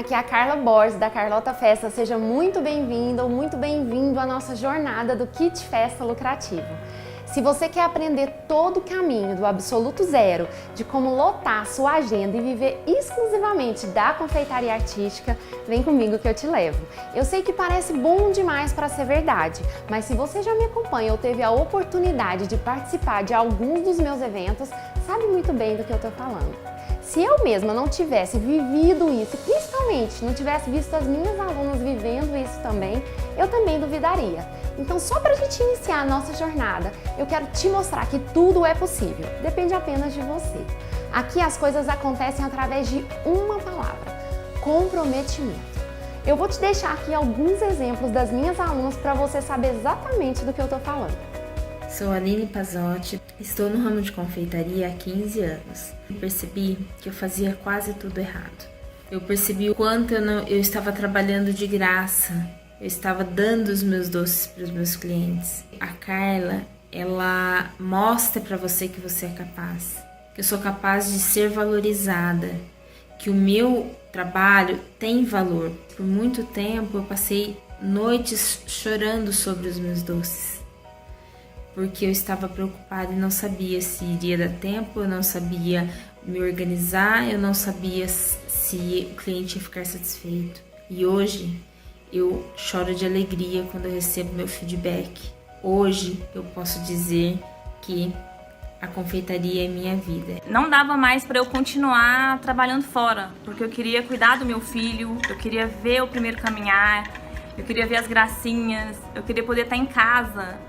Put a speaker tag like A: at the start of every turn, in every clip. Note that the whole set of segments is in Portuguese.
A: Aqui é a Carla Borges, da Carlota Festa. Seja muito bem-vinda ou muito bem-vindo à nossa jornada do Kit Festa Lucrativo. Se você quer aprender todo o caminho do absoluto zero, de como lotar a sua agenda e viver exclusivamente da confeitaria artística, vem comigo que eu te levo. Eu sei que parece bom demais para ser verdade, mas se você já me acompanha ou teve a oportunidade de participar de alguns dos meus eventos, sabe muito bem do que eu estou falando. Se eu mesma não tivesse vivido isso, e principalmente não tivesse visto as minhas alunas vivendo isso também, eu também duvidaria. Então, só para a gente iniciar a nossa jornada, eu quero te mostrar que tudo é possível, depende apenas de você. Aqui as coisas acontecem através de uma palavra: comprometimento. Eu vou te deixar aqui alguns exemplos das minhas alunas para você saber exatamente do que eu estou falando.
B: Sou Aline Pazotti, estou no ramo de confeitaria há 15 anos. Eu percebi que eu fazia quase tudo errado. Eu percebi o quanto eu estava trabalhando de graça. Eu estava dando os meus doces para os meus clientes. A Carla, ela mostra para você que você é capaz, que eu sou capaz de ser valorizada, que o meu trabalho tem valor. Por muito tempo eu passei noites chorando sobre os meus doces, porque eu estava preocupada e não sabia se iria dar tempo, eu não sabia me organizar, eu não sabia se o cliente ia ficar satisfeito. E hoje eu choro de alegria quando eu recebo meu feedback. Hoje eu posso dizer que a confeitaria é minha vida.
C: Não dava mais para eu continuar trabalhando fora, porque eu queria cuidar do meu filho, eu queria ver o primeiro caminhar, eu queria ver as gracinhas, eu queria poder estar em casa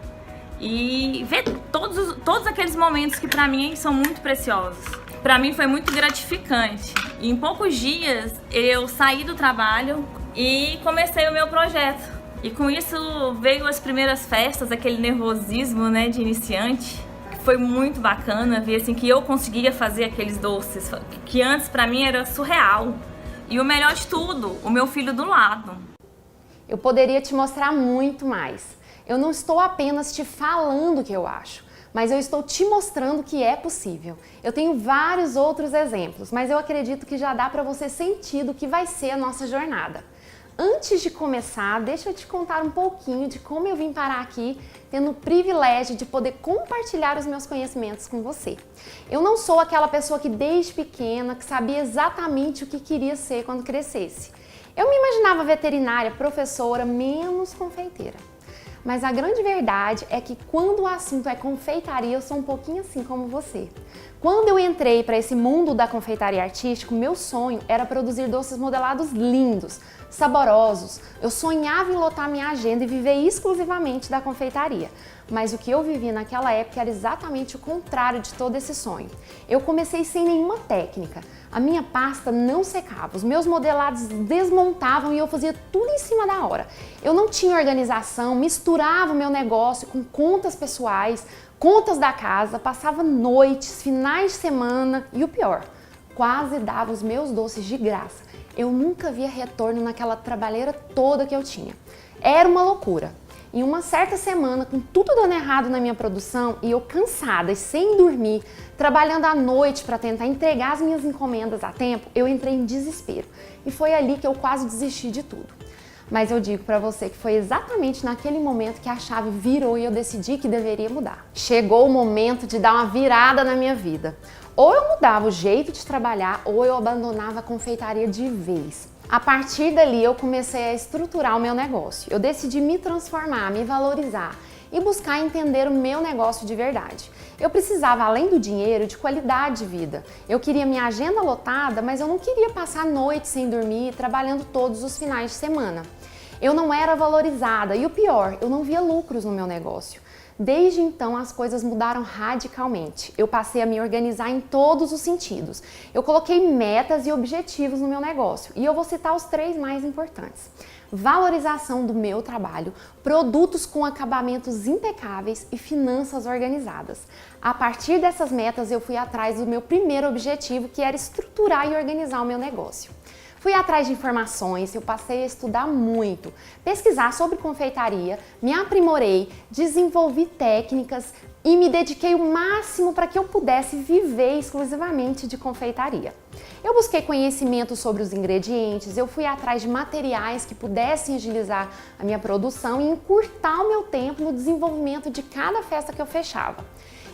C: e ver todos aqueles momentos que para mim são muito preciosos. Para mim foi muito gratificante. E em poucos dias eu saí do trabalho e comecei o meu projeto. E com isso veio as primeiras festas, aquele nervosismo, né, de iniciante. Foi muito bacana ver assim que eu conseguia fazer aqueles doces que antes para mim era surreal. E o melhor de tudo, o meu filho do lado.
A: Eu poderia te mostrar muito mais. Eu não estou apenas te falando o que eu acho, mas eu estou te mostrando que é possível. Eu tenho vários outros exemplos, mas eu acredito que já dá para você sentir do que vai ser a nossa jornada. Antes de começar, deixa eu te contar um pouquinho de como eu vim parar aqui, tendo o privilégio de poder compartilhar os meus conhecimentos com você. Eu não sou aquela pessoa que desde pequena que sabia exatamente o que queria ser quando crescesse. Eu me imaginava veterinária, professora, menos confeiteira. Mas a grande verdade é que quando o assunto é confeitaria, eu sou um pouquinho assim como você. Quando eu entrei para esse mundo da confeitaria artística, meu sonho era produzir doces modelados lindos, saborosos. Eu sonhava em lotar minha agenda e viver exclusivamente da confeitaria. Mas o que eu vivi naquela época era exatamente o contrário de todo esse sonho. Eu comecei sem nenhuma técnica. A minha pasta não secava, os meus modelados desmontavam e eu fazia tudo em cima da hora. Eu não tinha organização, misturava o meu negócio com contas pessoais, contas da casa, passava noites, finais de semana e o pior, quase dava os meus doces de graça. Eu nunca via retorno naquela trabalheira toda que eu tinha. Era uma loucura. Em uma certa semana, com tudo dando errado na minha produção e eu cansada e sem dormir, trabalhando à noite para tentar entregar as minhas encomendas a tempo, eu entrei em desespero. E foi ali que eu quase desisti de tudo. Mas eu digo para você que foi exatamente naquele momento que a chave virou e eu decidi que deveria mudar. Chegou o momento de dar uma virada na minha vida. Ou eu mudava o jeito de trabalhar ou eu abandonava a confeitaria de vez. A partir dali eu comecei a estruturar o meu negócio. Eu decidi me transformar, me valorizar e buscar entender o meu negócio de verdade. Eu precisava, além do dinheiro, de qualidade de vida. Eu queria minha agenda lotada, mas eu não queria passar noites sem dormir, trabalhando todos os finais de semana. Eu não era valorizada e o pior, eu não via lucros no meu negócio. Desde então, as coisas mudaram radicalmente. Eu passei a me organizar em todos os sentidos. Eu coloquei metas e objetivos no meu negócio e eu vou citar os 3 mais importantes. Valorização do meu trabalho, produtos com acabamentos impecáveis e finanças organizadas. A partir dessas metas, eu fui atrás do meu primeiro objetivo, que era estruturar e organizar o meu negócio. Fui atrás de informações, eu passei a estudar muito, pesquisar sobre confeitaria, me aprimorei, desenvolvi técnicas, e me dediquei o máximo para que eu pudesse viver exclusivamente de confeitaria. Eu busquei conhecimento sobre os ingredientes, eu fui atrás de materiais que pudessem agilizar a minha produção e encurtar o meu tempo no desenvolvimento de cada festa que eu fechava.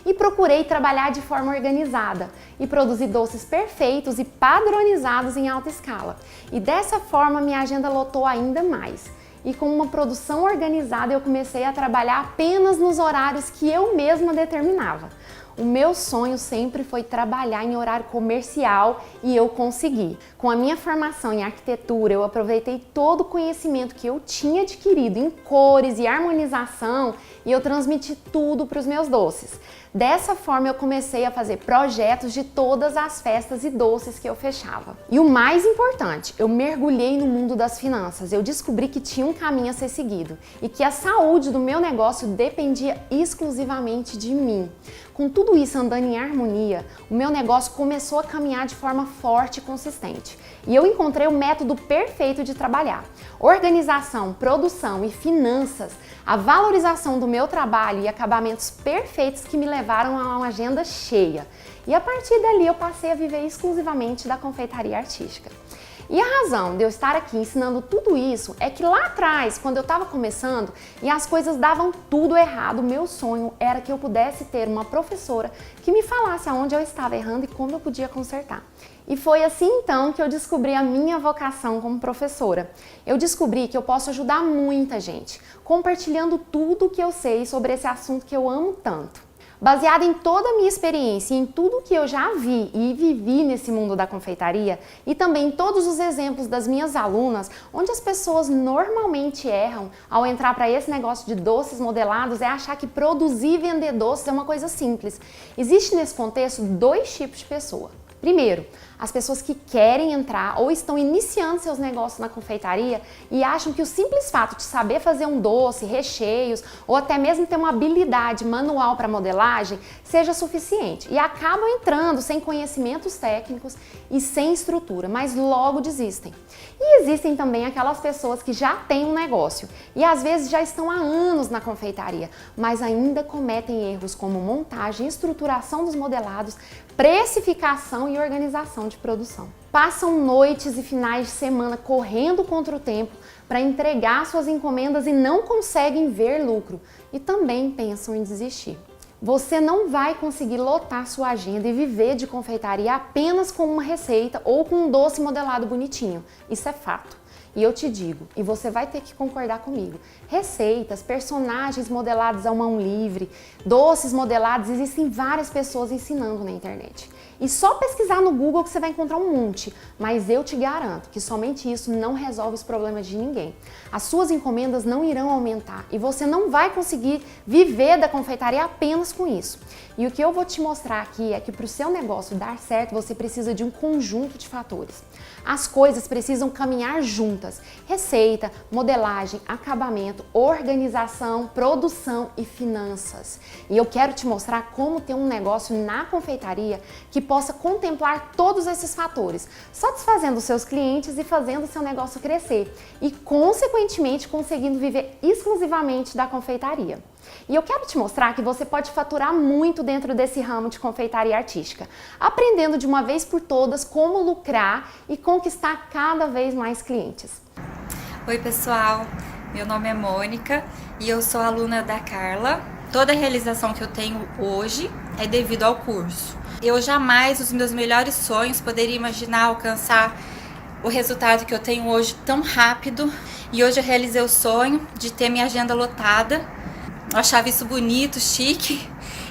A: E procurei trabalhar de forma organizada e produzir doces perfeitos e padronizados em alta escala. E dessa forma minha agenda lotou ainda mais. E com uma produção organizada eu comecei a trabalhar apenas nos horários que eu mesma determinava. O meu sonho sempre foi trabalhar em horário comercial e eu consegui. Com a minha formação em arquitetura, eu aproveitei todo o conhecimento que eu tinha adquirido em cores e harmonização e eu transmiti tudo para os meus doces. Dessa forma eu comecei a fazer projetos de todas as festas e doces que eu fechava. E o mais importante, eu mergulhei no mundo das finanças. Eu descobri que tinha um caminho a ser seguido e que a saúde do meu negócio dependia exclusivamente de mim. Com tudo isso andando em harmonia, o meu negócio começou a caminhar de forma forte e consistente. E eu encontrei o método perfeito de trabalhar. Organização, produção e finanças, a valorização do meu trabalho e acabamentos perfeitos que me levaram a uma agenda cheia. E a partir dali eu passei a viver exclusivamente da confeitaria artística. E a razão de eu estar aqui ensinando tudo isso é que lá atrás, quando eu estava começando e as coisas davam tudo errado, meu sonho era que eu pudesse ter uma professora que me falasse aonde eu estava errando e como eu podia consertar. E foi assim então que eu descobri a minha vocação como professora. Eu descobri que eu posso ajudar muita gente, compartilhando tudo o que eu sei sobre esse assunto que eu amo tanto. Baseada em toda a minha experiência e em tudo que eu já vi e vivi nesse mundo da confeitaria e também em todos os exemplos das minhas alunas, onde as pessoas normalmente erram ao entrar para esse negócio de doces modelados é achar que produzir e vender doces é uma coisa simples. Existe nesse contexto dois tipos de pessoa. Primeiro, as pessoas que querem entrar ou estão iniciando seus negócios na confeitaria e acham que o simples fato de saber fazer um doce, recheios ou até mesmo ter uma habilidade manual para modelagem seja suficiente e acabam entrando sem conhecimentos técnicos e sem estrutura, mas logo desistem. E existem também aquelas pessoas que já têm um negócio e às vezes já estão há anos na confeitaria, mas ainda cometem erros como montagem, estruturação dos modelados, precificação e organização de produção. Passam noites e finais de semana correndo contra o tempo para entregar suas encomendas e não conseguem ver lucro e também pensam em desistir. Você não vai conseguir lotar sua agenda e viver de confeitaria apenas com uma receita ou com um doce modelado bonitinho. Isso é fato. E eu te digo, e você vai ter que concordar comigo, receitas, personagens modelados à mão livre, doces modelados, existem várias pessoas ensinando na internet. E só pesquisar no Google que você vai encontrar um monte, mas eu te garanto que somente isso não resolve os problemas de ninguém. As suas encomendas não irão aumentar e você não vai conseguir viver da confeitaria apenas com isso. E o que eu vou te mostrar aqui é que para o seu negócio dar certo, você precisa de um conjunto de fatores. As coisas precisam caminhar juntas. Receita, modelagem, acabamento, organização, produção e finanças. E eu quero te mostrar como ter um negócio na confeitaria que possa contemplar todos esses fatores, satisfazendo os seus clientes e fazendo o seu negócio crescer e, consequentemente, conseguindo viver exclusivamente da confeitaria. E eu quero te mostrar que você pode faturar muito dentro desse ramo de confeitaria artística, aprendendo de uma vez por todas como lucrar e conquistar cada vez mais clientes.
D: Oi pessoal, meu nome é Mônica e eu sou aluna da Carla. Toda a realização que eu tenho hoje é devido ao curso. Eu jamais, os meus melhores sonhos, poderia imaginar alcançar o resultado que eu tenho hoje tão rápido. E hoje eu realizei o sonho de ter minha agenda lotada. Eu achava isso bonito, chique.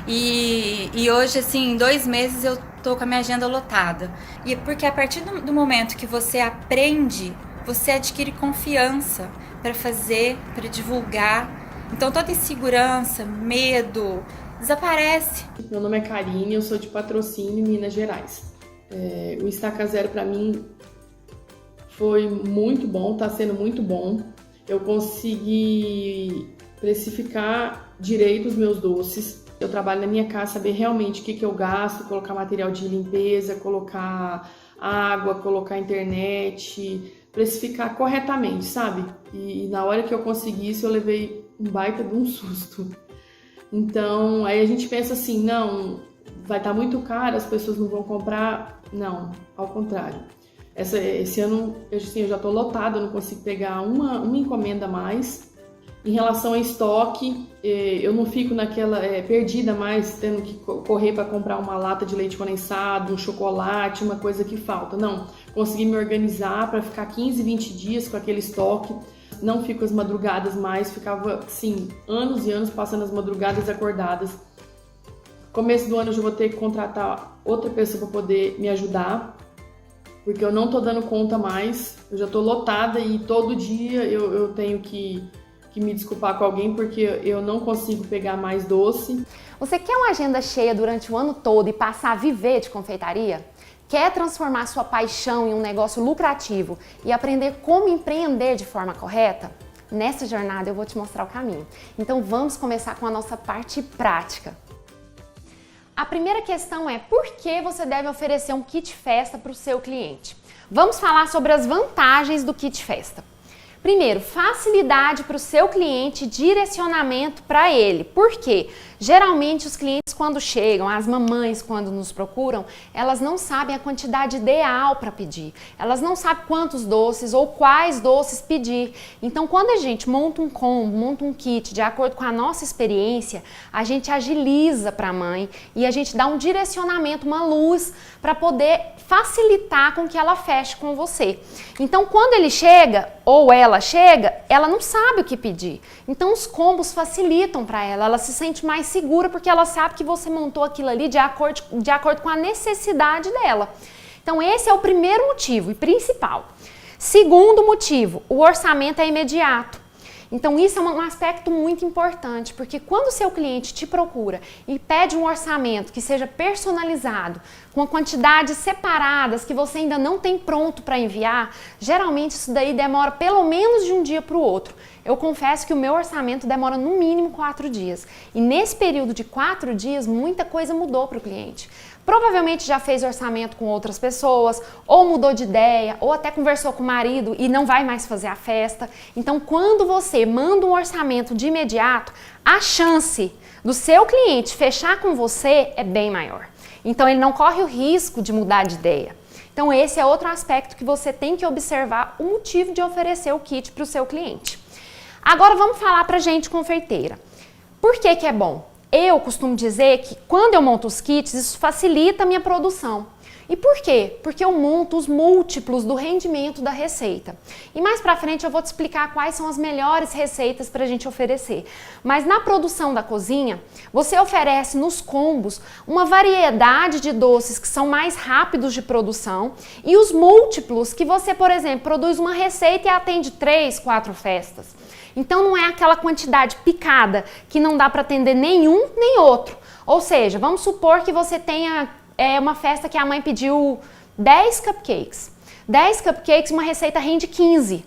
D: E hoje, assim, em 2 meses eu tô com a minha agenda lotada. E porque a partir do momento que você aprende, você adquire confiança para fazer, para divulgar. Então toda insegurança, medo, desaparece.
E: Meu nome é Karine, eu sou de Patrocínio, Minas Gerais. O Estaca Zero para mim foi muito bom, está sendo muito bom. Eu consegui precificar direito os meus doces. Eu trabalho na minha casa, saber realmente o que eu gasto, colocar material de limpeza, colocar água, colocar internet, precificar corretamente, sabe? E na hora que eu consegui isso, eu levei um baita de um susto. Então, aí a gente pensa assim, não, vai estar muito caro, as pessoas não vão comprar. Não, ao contrário. Esse ano, assim, eu já estou lotada, eu não consigo pegar uma encomenda a mais. Em relação a estoque, eu não fico naquela perdida mais, tendo que correr para comprar uma lata de leite condensado, um chocolate, uma coisa que falta. Não, consegui me organizar para ficar 15, 20 dias com aquele estoque. Não fico as madrugadas mais, ficava, assim, anos e anos passando as madrugadas acordadas. Começo do ano eu já vou ter que contratar outra pessoa para poder me ajudar, porque eu não tô dando conta mais. Eu já tô lotada e todo dia eu tenho que me desculpar com alguém porque eu não consigo pegar mais doce.
A: Você quer uma agenda cheia durante o ano todo e passar a viver de confeitaria? Quer transformar sua paixão em um negócio lucrativo e aprender como empreender de forma correta? Nessa jornada eu vou te mostrar o caminho. Então vamos começar com a nossa parte prática. A primeira questão é por que você deve oferecer um kit festa para o seu cliente? Vamos falar sobre as vantagens do kit festa. Primeiro, facilidade para o seu cliente, direcionamento para ele. Por quê? Geralmente os clientes quando chegam, as mamães quando nos procuram, elas não sabem a quantidade ideal para pedir. Elas não sabem quantos doces ou quais doces pedir. Então quando a gente monta um combo, monta um kit de acordo com a nossa experiência, a gente agiliza para a mãe e a gente dá um direcionamento, uma luz para poder facilitar com que ela feche com você. Então quando ele chega ou ela chega, ela não sabe o que pedir. Então os combos facilitam para ela, ela se sente mais segura porque ela sabe que você montou aquilo ali de acordo com a necessidade dela. Então esse é o primeiro motivo e principal. Segundo motivo, o orçamento é imediato. Então isso é um aspecto muito importante, porque quando o seu cliente te procura e pede um orçamento que seja personalizado, com quantidades separadas que você ainda não tem pronto para enviar, geralmente isso daí demora pelo menos de um dia para o outro. Eu confesso que o meu orçamento demora no mínimo 4 dias. E nesse período de 4 dias, muita coisa mudou para o cliente. Provavelmente já fez orçamento com outras pessoas, ou mudou de ideia, ou até conversou com o marido e não vai mais fazer a festa. Então, quando você manda um orçamento de imediato, a chance do seu cliente fechar com você é bem maior. Então, ele não corre o risco de mudar de ideia. Então, esse é outro aspecto que você tem que observar o motivo de oferecer o kit para o seu cliente. Agora, vamos falar para gente confeiteira. Por que que é bom? Eu costumo dizer que quando eu monto os kits, isso facilita a minha produção. E por quê? Porque eu monto os múltiplos do rendimento da receita. E mais pra frente eu vou te explicar quais são as melhores receitas pra gente oferecer. Mas na produção da cozinha, você oferece nos combos uma variedade de doces que são mais rápidos de produção e os múltiplos que você, por exemplo, produz uma receita e atende 3, 4 festas. Então não é aquela quantidade picada que não dá para atender nenhum nem outro. Ou seja, vamos supor que você tenha uma festa que a mãe pediu 10 cupcakes. 10 cupcakes, uma receita rende 15.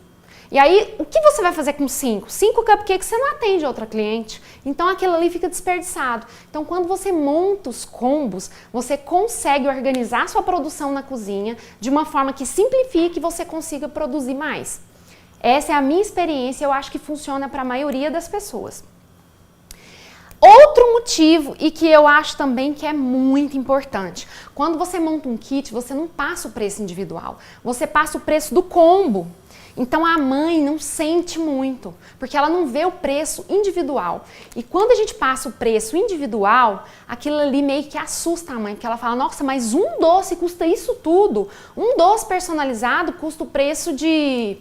A: E aí, o que você vai fazer com 5? 5 cupcakes você não atende outra cliente. Então aquilo ali fica desperdiçado. Então quando você monta os combos, você consegue organizar sua produção na cozinha de uma forma que simplifique e você consiga produzir mais. Essa é a minha experiência, eu acho que funciona para a maioria das pessoas. Outro motivo, e que eu acho também que é muito importante, quando você monta um kit, você não passa o preço individual, você passa o preço do combo. Então a mãe não sente muito, porque ela não vê o preço individual. E quando a gente passa o preço individual, aquilo ali meio que assusta a mãe, porque ela fala, nossa, mas um doce custa isso tudo. Um doce personalizado custa o preço de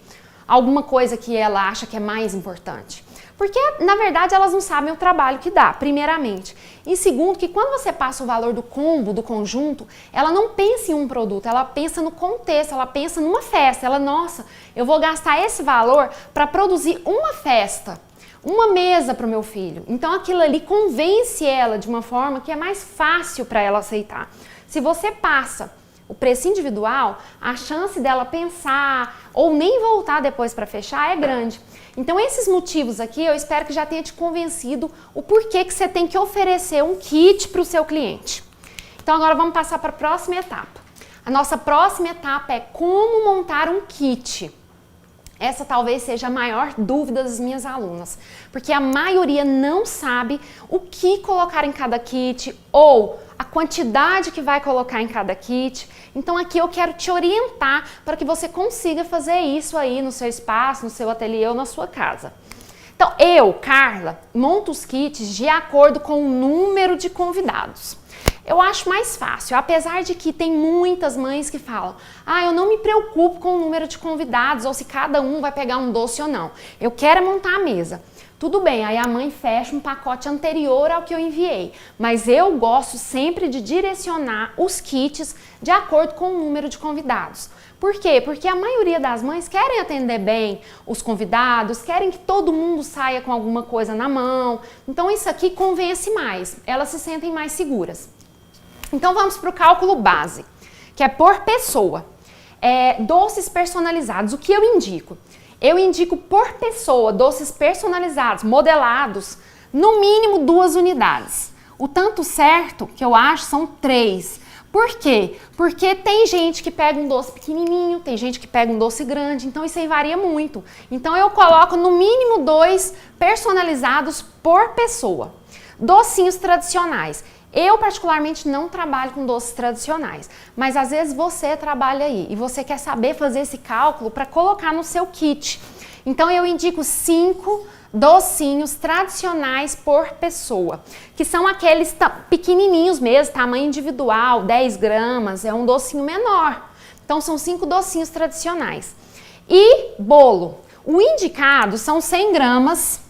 A: alguma coisa que ela acha que é mais importante. Porque, na verdade, elas não sabem o trabalho que dá, primeiramente. E segundo, que quando você passa o valor do combo, do conjunto, ela não pensa em um produto, ela pensa no contexto, ela pensa numa festa. Ela, nossa, eu vou gastar esse valor para produzir uma festa, uma mesa para o meu filho. Então, aquilo ali convence ela de uma forma que é mais fácil para ela aceitar. Se você passa o preço individual, a chance dela pensar ou nem voltar depois para fechar é grande. Então esses motivos aqui eu espero que já tenha te convencido o porquê que você tem que oferecer um kit para o seu cliente. Então agora vamos passar para a próxima etapa. A nossa próxima etapa é como montar um kit. Essa talvez seja a maior dúvida das minhas alunas, porque a maioria não sabe o que colocar em cada kit ou a quantidade que vai colocar em cada kit. Então aqui eu quero te orientar para que você consiga fazer isso aí no seu espaço, no seu ateliê ou na sua casa. Então eu, Carla, monto os kits de acordo com o número de convidados. Eu acho mais fácil, apesar de que tem muitas mães que falam: ah, eu não me preocupo com o número de convidados ou se cada um vai pegar um doce ou não. Eu quero montar a mesa. Tudo bem, aí a mãe fecha um pacote anterior ao que eu enviei, mas eu gosto sempre de direcionar os kits de acordo com o número de convidados. Por quê? Porque a maioria das mães querem atender bem os convidados, querem que todo mundo saia com alguma coisa na mão. Então isso aqui convence mais, elas se sentem mais seguras. Então vamos para o cálculo base, que é por pessoa. Doces personalizados, o que eu indico? Eu indico por pessoa, doces personalizados, modelados, no mínimo 2 unidades. O tanto certo que eu acho são 3. Por quê? Porque tem gente que pega um doce pequenininho, tem gente que pega um doce grande, então isso aí varia muito. Então eu coloco no mínimo 2 personalizados por pessoa. Docinhos tradicionais. Eu particularmente não trabalho com doces tradicionais, mas às vezes você trabalha aí e você quer saber fazer esse cálculo para colocar no seu kit. Então eu indico 5 docinhos tradicionais por pessoa, que são aqueles pequenininhos mesmo, tamanho individual, 10 gramas, é um docinho menor. Então são 5 docinhos tradicionais. E bolo. O indicado são 100 gramas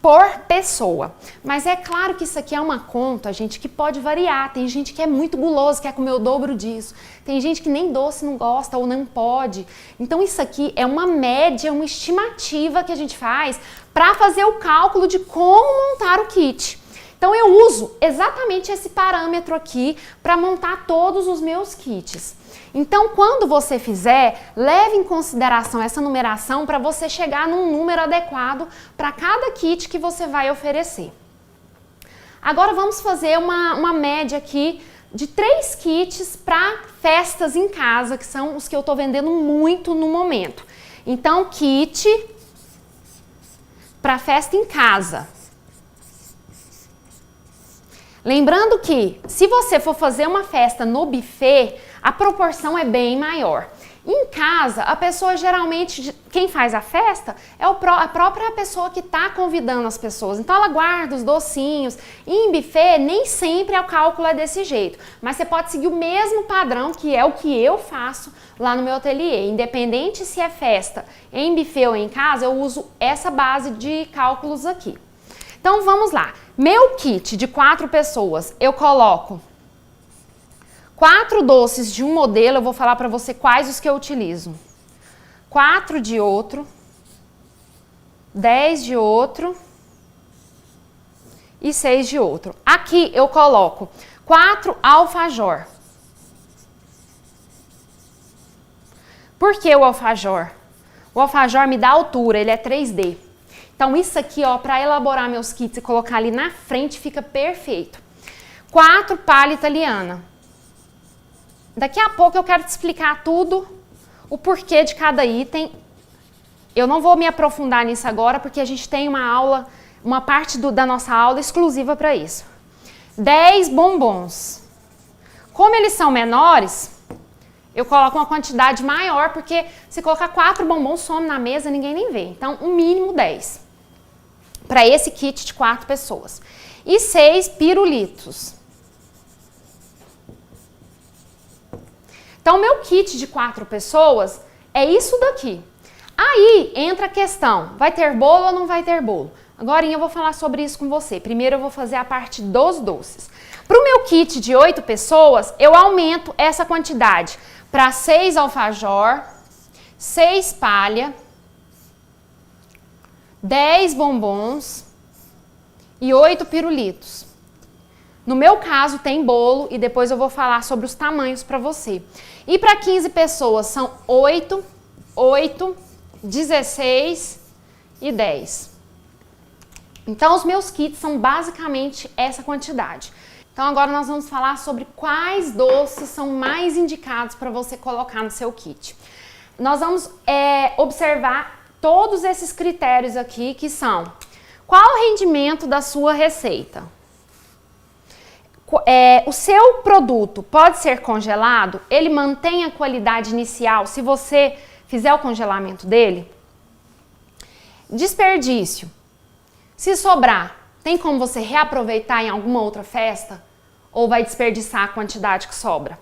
A: por pessoa. Mas é claro que isso aqui é uma conta, gente, que pode variar. Tem gente que é muito guloso, quer comer o dobro disso. Tem gente que nem doce não gosta ou não pode. Então isso aqui é uma média, uma estimativa que a gente faz para fazer o cálculo de como montar o kit. Então eu uso exatamente esse parâmetro aqui para montar todos os meus kits. Então, quando você fizer, leve em consideração essa numeração para você chegar num número adequado para cada kit que você vai oferecer. Agora vamos fazer uma média aqui de 3 kits para festas em casa, que são os que eu estou vendendo muito no momento. Então, kit para festa em casa. Lembrando que, se você for fazer uma festa no buffet, a proporção é bem maior. Em casa, a pessoa geralmente, quem faz a festa é a própria pessoa que está convidando as pessoas. Então ela guarda os docinhos. E em buffet, nem sempre o cálculo é desse jeito. Mas você pode seguir o mesmo padrão, que é o que eu faço lá no meu ateliê. Independente se é festa em buffet ou em casa, eu uso essa base de cálculos aqui. Então vamos lá. Meu kit de 4 pessoas, eu coloco 4 doces de um modelo, eu vou falar para você quais os que eu utilizo. 4 de outro, 10 de outro e 6 de outro. Aqui eu coloco 4 alfajor. Por que o alfajor? O alfajor me dá altura, ele é 3D. Então isso aqui, ó, para elaborar meus kits e colocar ali na frente fica perfeito. 4 palha italiana. Daqui a pouco eu quero te explicar tudo, o porquê de cada item. Eu não vou me aprofundar nisso agora, porque a gente tem uma aula, uma parte da nossa aula exclusiva para isso. 10 bombons. Como eles são menores, eu coloco uma quantidade maior, porque se colocar 4 bombons, some na mesa, ninguém nem vê. Então, um mínimo 10. Para esse kit de 4 pessoas. E 6 pirulitos. Então, meu kit de 4 pessoas é isso daqui. Aí entra a questão, vai ter bolo ou não vai ter bolo? Agora eu vou falar sobre isso com você. Primeiro eu vou fazer a parte dos doces. Para o meu kit de 8 pessoas, eu aumento essa quantidade para 6 alfajor, 6 palha, 10 bombons e 8 pirulitos. No meu caso tem bolo e depois eu vou falar sobre os tamanhos para você. E para 15 pessoas são 8, 8, 16 e 10. Então os meus kits são basicamente essa quantidade. Então agora nós vamos falar sobre quais doces são mais indicados para você colocar no seu kit. nós vamos observar todos esses critérios aqui que são: qual o rendimento da sua receita? O seu produto pode ser congelado? Ele mantém a qualidade inicial se você fizer o congelamento dele? Desperdício. Se sobrar, tem como você reaproveitar em alguma outra festa? Ou vai desperdiçar a quantidade que sobra?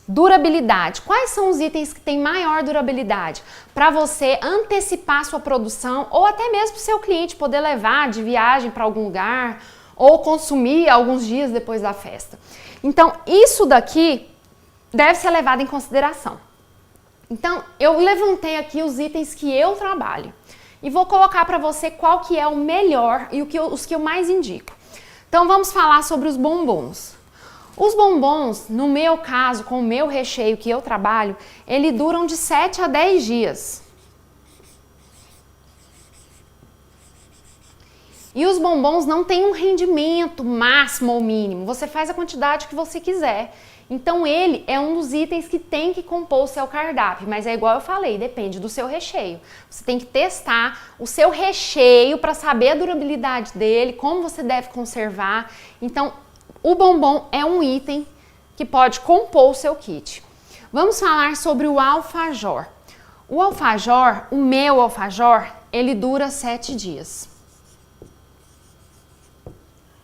A: Durabilidade. Quais são os itens que têm maior durabilidade? Para você antecipar sua produção ou até mesmo para o seu cliente poder levar de viagem para algum lugar ou consumir alguns dias depois da festa. Então, isso daqui deve ser levado em consideração. Então, eu levantei aqui os itens que eu trabalho e vou colocar para você qual que é o melhor e os que eu mais indico. Então, vamos falar sobre os bombons. Os bombons, no meu caso, com o meu recheio que eu trabalho, ele duram de 7 a 10 dias. E os bombons não têm um rendimento máximo ou mínimo, você faz a quantidade que você quiser. Então ele é um dos itens que tem que compor o seu cardápio, mas é igual eu falei, depende do seu recheio. Você tem que testar o seu recheio para saber a durabilidade dele, como você deve conservar. Então o bombom é um item que pode compor o seu kit. Vamos falar sobre o alfajor. O alfajor, o meu alfajor, ele dura 7 dias.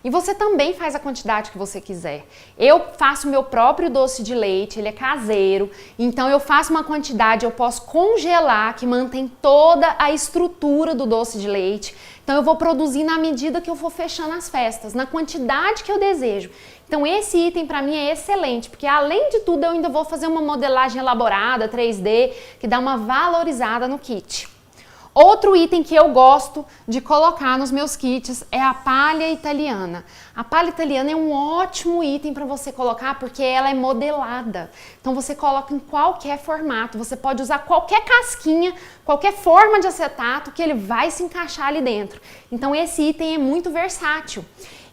A: E você também faz a quantidade que você quiser. Eu faço meu próprio doce de leite, ele é caseiro, então eu faço uma quantidade, eu posso congelar, que mantém toda a estrutura do doce de leite. Então eu vou produzir na medida que eu for fechando as festas, na quantidade que eu desejo. Então esse item para mim é excelente, porque além de tudo eu ainda vou fazer uma modelagem elaborada, 3D, que dá uma valorizada no kit. Outro item que eu gosto de colocar nos meus kits é a palha italiana. A palha italiana é um ótimo item para você colocar porque ela é modelada. Então você coloca em qualquer formato, você pode usar qualquer casquinha, qualquer forma de acetato que ele vai se encaixar ali dentro. Então esse item é muito versátil.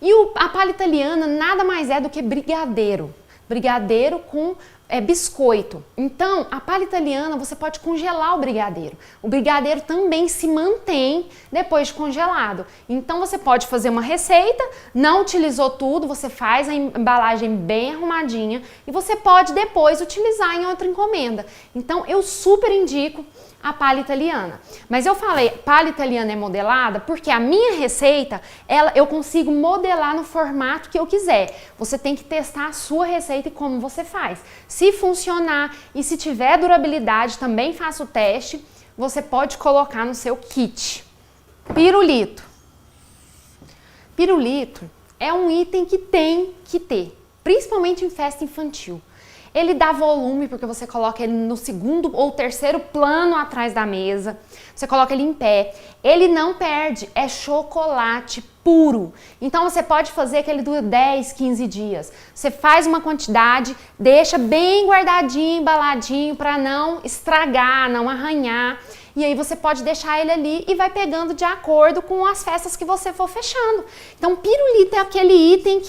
A: E a palha italiana nada mais é do que brigadeiro. Brigadeiro com biscoito. Então, a palha italiana você pode congelar o brigadeiro. O brigadeiro também se mantém depois de congelado. Então, você pode fazer uma receita, não utilizou tudo, você faz a embalagem bem arrumadinha e você pode depois utilizar em outra encomenda. Então, eu super indico a palha italiana. Mas eu falei, palha italiana é modelada porque a minha receita, eu consigo modelar no formato que eu quiser. Você tem que testar a sua receita e como você faz. Se funcionar e se tiver durabilidade, também faça o teste, você pode colocar no seu kit. Pirulito. Pirulito é um item que tem que ter, principalmente em festa infantil. Ele dá volume porque você coloca ele no segundo ou terceiro plano atrás da mesa. Você coloca ele em pé. Ele não perde, é chocolate puro. Então você pode fazer que ele dure 10, 15 dias. Você faz uma quantidade, deixa bem guardadinho, embaladinho para não estragar, não arranhar. E aí você pode deixar ele ali e vai pegando de acordo com as festas que você for fechando. Então pirulito é aquele item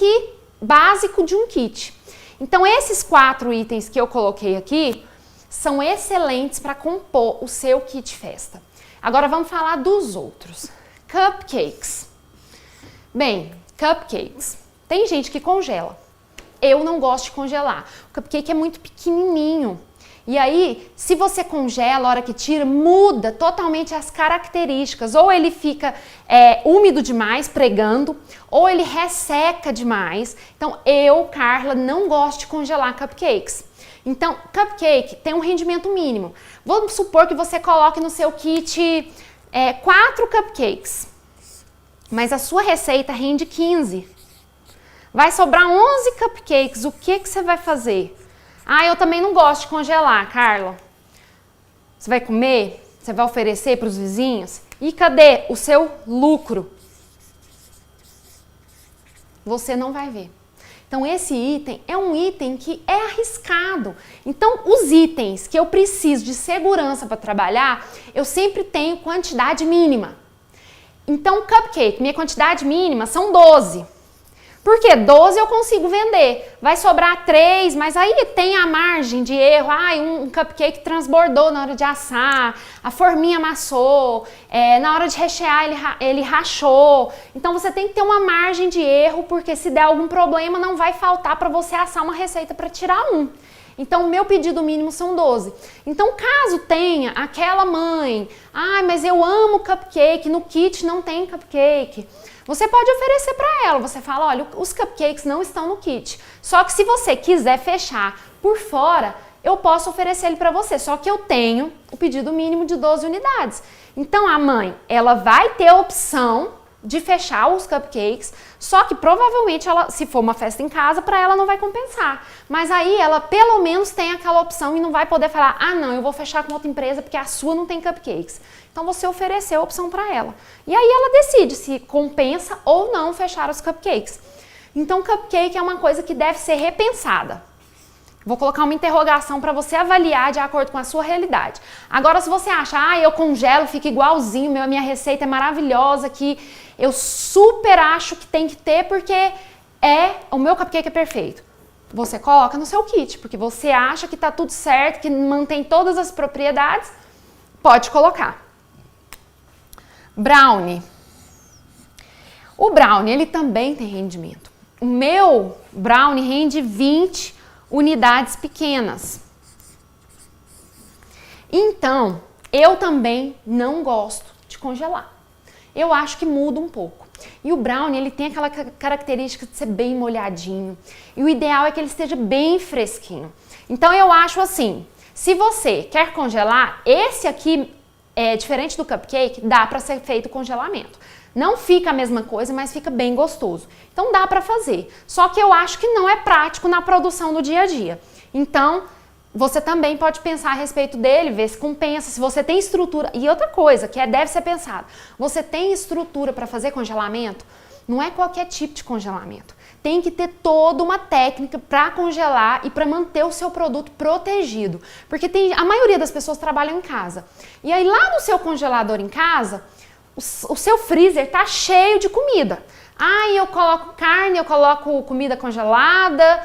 A: básico de um kit. Então esses 4 itens que eu coloquei aqui são excelentes para compor o seu kit festa. Agora vamos falar dos outros. Cupcakes. Bem, cupcakes. Tem gente que congela. Eu não gosto de congelar. O cupcake é muito pequenininho. E aí, se você congela, a hora que tira, muda totalmente as características. Ou ele fica úmido demais, pregando, ou ele resseca demais. Então, eu, Carla, não gosto de congelar cupcakes. Então, cupcake tem um rendimento mínimo. Vamos supor que você coloque no seu kit 4 cupcakes, mas a sua receita rende 15. Vai sobrar 11 cupcakes. O que você vai fazer? Ah, eu também não gosto de congelar, Carla. Você vai comer? Você vai oferecer para os vizinhos? E cadê o seu lucro? Você não vai ver. Então, esse item é um item que é arriscado. Então, os itens que eu preciso de segurança para trabalhar, eu sempre tenho quantidade mínima. Então, cupcake, minha quantidade mínima são 12. Porque 12 eu consigo vender, vai sobrar 3, mas aí tem a margem de erro. Um cupcake transbordou na hora de assar, a forminha amassou, na hora de rechear ele rachou. Então você tem que ter uma margem de erro, porque se der algum problema não vai faltar para você assar uma receita para tirar 1. Então, o meu pedido mínimo são 12. Então, caso tenha aquela mãe, mas eu amo cupcake, no kit não tem cupcake. Você pode oferecer para ela, você fala, olha, os cupcakes não estão no kit. Só que se você quiser fechar por fora, eu posso oferecer ele para você. Só que eu tenho o pedido mínimo de 12 unidades. Então, a mãe, ela vai ter a opção de fechar os cupcakes, só que provavelmente ela, se for uma festa em casa, para ela não vai compensar. Mas aí ela pelo menos tem aquela opção e não vai poder falar, não, eu vou fechar com outra empresa porque a sua não tem cupcakes. Então você ofereceu a opção para ela. E aí ela decide se compensa ou não fechar os cupcakes. Então cupcake é uma coisa que deve ser repensada. Vou colocar uma interrogação para você avaliar de acordo com a sua realidade. Agora, se você acha, eu congelo, fica igualzinho, minha receita é maravilhosa, que eu super acho que tem que ter porque o meu cupcake é perfeito. Você coloca no seu kit, porque você acha que tá tudo certo, que mantém todas as propriedades, pode colocar. Brownie. O brownie, ele também tem rendimento. O meu brownie rende 20 unidades pequenas. Então, eu também não gosto de congelar. Eu acho que muda um pouco. E o brownie, ele tem aquela característica de ser bem molhadinho. E o ideal é que ele esteja bem fresquinho. Então, eu acho assim, se você quer congelar, esse aqui, diferente do cupcake, dá para ser feito congelamento. Não fica a mesma coisa, mas fica bem gostoso. Então dá para fazer. Só que eu acho que não é prático na produção do dia a dia. Então, você também pode pensar a respeito dele, ver se compensa, se você tem estrutura. E outra coisa que deve ser pensado, você tem estrutura para fazer congelamento? Não é qualquer tipo de congelamento. Tem que ter toda uma técnica para congelar e para manter o seu produto protegido. Porque a maioria das pessoas trabalham em casa. E aí lá no seu congelador em casa, o seu freezer tá cheio de comida. Eu coloco carne, eu coloco comida congelada,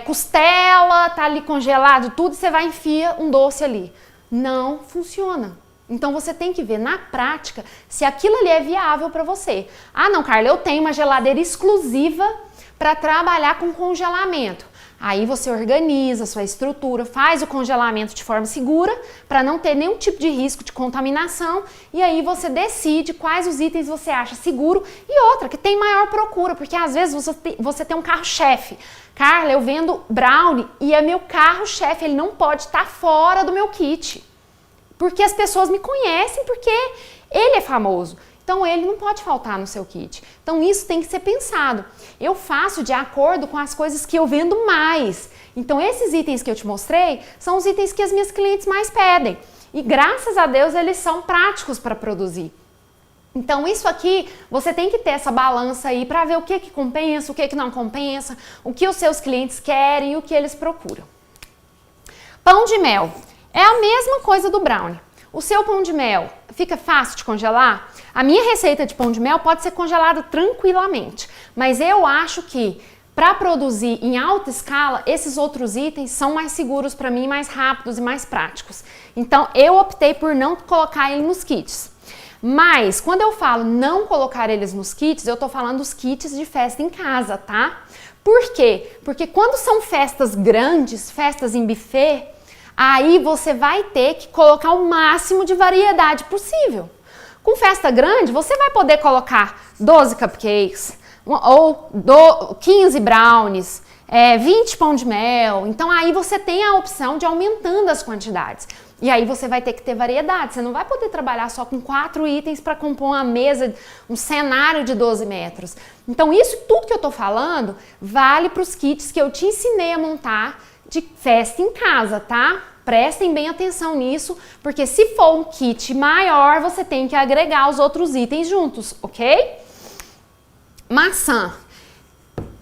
A: costela, tá ali congelado tudo, e você vai enfia um doce ali. Não funciona. Então você tem que ver na prática se aquilo ali é viável para você. Não, Carla, eu tenho uma geladeira exclusiva para trabalhar com congelamento. Aí você organiza a sua estrutura, faz o congelamento de forma segura para não ter nenhum tipo de risco de contaminação, e aí você decide quais os itens você acha seguro e outra, que tem maior procura, porque às vezes você tem um carro-chefe. Carla, eu vendo brownie e é meu carro-chefe, ele não pode estar fora do meu kit, porque as pessoas me conhecem, porque ele é famoso. Então, ele não pode faltar no seu kit. Então, isso tem que ser pensado. Eu faço de acordo com as coisas que eu vendo mais. Então, esses itens que eu te mostrei são os itens que as minhas clientes mais pedem. E, graças a Deus, eles são práticos para produzir. Então, isso aqui, você tem que ter essa balança aí para ver o que compensa, o que não compensa, o que os seus clientes querem e o que eles procuram. Pão de mel. É a mesma coisa do brownie. O seu pão de mel fica fácil de congelar? A minha receita de pão de mel pode ser congelada tranquilamente, mas eu acho que para produzir em alta escala, esses outros itens são mais seguros para mim, mais rápidos e mais práticos. Então eu optei por não colocar ele nos kits. Mas quando eu falo não colocar eles nos kits, eu tô falando dos kits de festa em casa, tá? Por quê? Porque quando são festas grandes, festas em buffet, aí você vai ter que colocar o máximo de variedade possível. Com festa grande, você vai poder colocar 12 cupcakes, ou 15 brownies, 20 pão de mel. Então aí você tem a opção de aumentando as quantidades. E aí você vai ter que ter variedade. Você não vai poder trabalhar só com 4 itens para compor uma mesa, um cenário de 12 metros. Então isso tudo que eu tô falando vale para os kits que eu te ensinei a montar de festa em casa, tá? Prestem bem atenção nisso, porque se for um kit maior, você tem que agregar os outros itens juntos, ok? Maçã.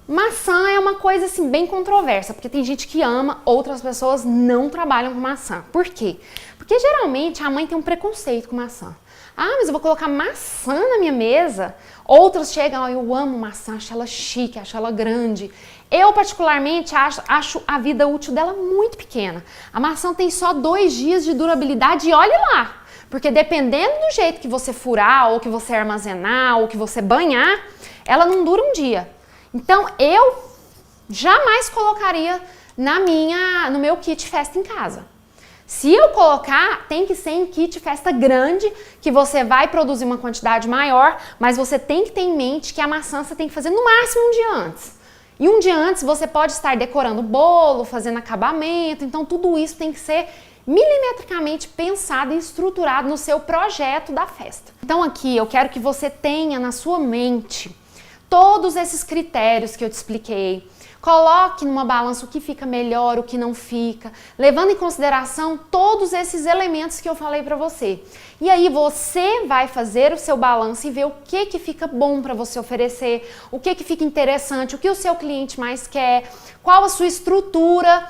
A: Maçã é uma coisa assim bem controversa, porque tem gente que ama, outras pessoas não trabalham com maçã. Por quê? Porque geralmente a mãe tem um preconceito com maçã. Ah, mas eu vou colocar maçã na minha mesa. Outras chegam, oh, eu amo maçã, acho ela chique, acho ela grande. Eu, particularmente, acho a vida útil dela muito pequena. A maçã tem só 2 dias de durabilidade e olhe lá. Porque dependendo do jeito que você furar, ou que você armazenar, ou que você banhar, ela não dura um dia. Então, eu jamais colocaria no meu kit festa em casa. Se eu colocar, tem que ser em kit festa grande, que você vai produzir uma quantidade maior, mas você tem que ter em mente que a maçã você tem que fazer no máximo um dia antes. E um dia antes você pode estar decorando o bolo, fazendo acabamento, então tudo isso tem que ser milimetricamente pensado e estruturado no seu projeto da festa. Então aqui eu quero que você tenha na sua mente todos esses critérios que eu te expliquei. Coloque numa balança o que fica melhor, o que não fica, levando em consideração todos esses elementos que eu falei para você. E aí você vai fazer o seu balanço e ver o que fica bom para você oferecer, o que fica interessante, o que o seu cliente mais quer, qual a sua estrutura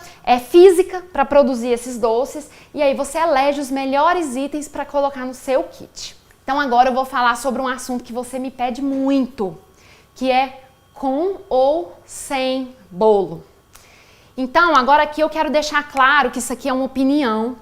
A: física para produzir esses doces, e aí você elege os melhores itens para colocar no seu kit. Então agora eu vou falar sobre um assunto que você me pede muito, que é com ou sem bolo. Então, agora aqui eu quero deixar claro que isso aqui é uma opinião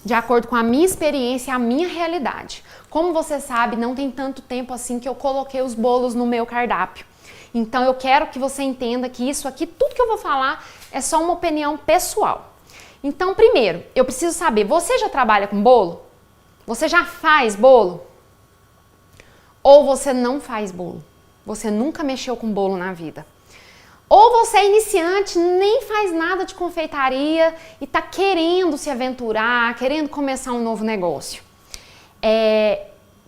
A: de acordo com a minha experiência e a minha realidade. Como você sabe, não tem tanto tempo assim que eu coloquei os bolos no meu cardápio. Então, eu quero que você entenda que isso aqui, tudo que eu vou falar, é só uma opinião pessoal. Então, primeiro, eu preciso saber, você já trabalha com bolo? Você já faz bolo? Ou você não faz bolo? Você nunca mexeu com bolo na vida. Ou você é iniciante, nem faz nada de confeitaria e está querendo se aventurar, querendo começar um novo negócio.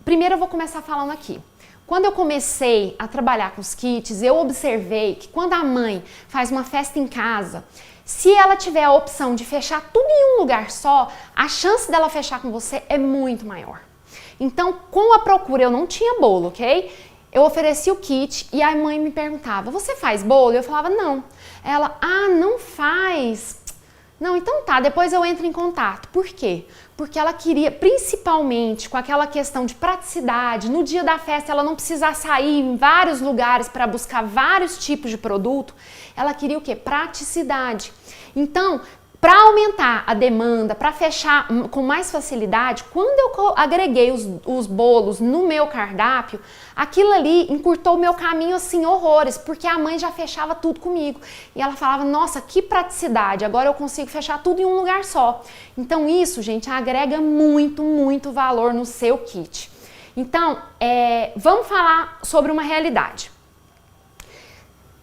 A: Primeiro eu vou começar falando aqui. Quando eu comecei a trabalhar com os kits, eu observei que quando a mãe faz uma festa em casa, se ela tiver a opção de fechar tudo em um lugar só, a chance dela fechar com você é muito maior. Então, com a procura, eu não tinha bolo, ok? Eu ofereci o kit e a mãe me perguntava, você faz bolo? Eu falava, não. Ela, não faz. Não, então tá, depois eu entro em contato. Por quê? Porque ela queria, principalmente com aquela questão de praticidade, no dia da festa ela não precisar sair em vários lugares para buscar vários tipos de produto, ela queria o quê? Praticidade. Então, para aumentar a demanda, para fechar com mais facilidade, quando eu agreguei os bolos no meu cardápio, aquilo ali encurtou o meu caminho assim horrores, porque a mãe já fechava tudo comigo. E ela falava, nossa, que praticidade, agora eu consigo fechar tudo em um lugar só. Então isso, gente, agrega muito, muito valor no seu kit. Então, vamos falar sobre uma realidade.